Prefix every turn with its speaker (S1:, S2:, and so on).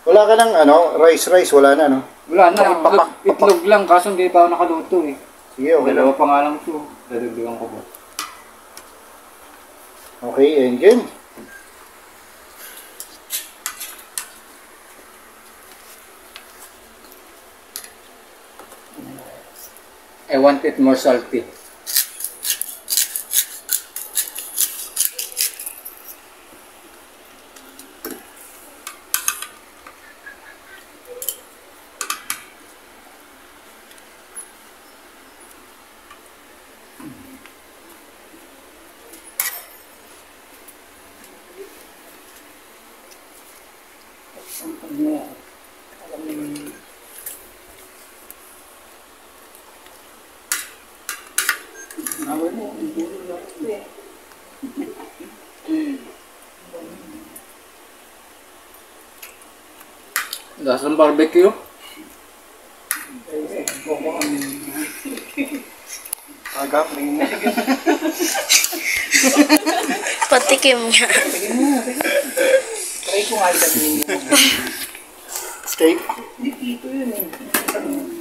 S1: Wala ka ng ano, rice, wala na, no?
S2: Wala na, itlog lang, kaso hindi pa ako nakaluto eh.
S1: Sige, okay lang.
S2: Dalawa pa nga lang ito. Dadagdagan ko ba?
S1: Okay, engine.
S2: I want it more salty. Lasang barbecue.
S1: Agap, tingin na.
S3: Patikim nga.
S2: Try ko nga sabihin.
S1: Steak?
S2: Dito yun eh.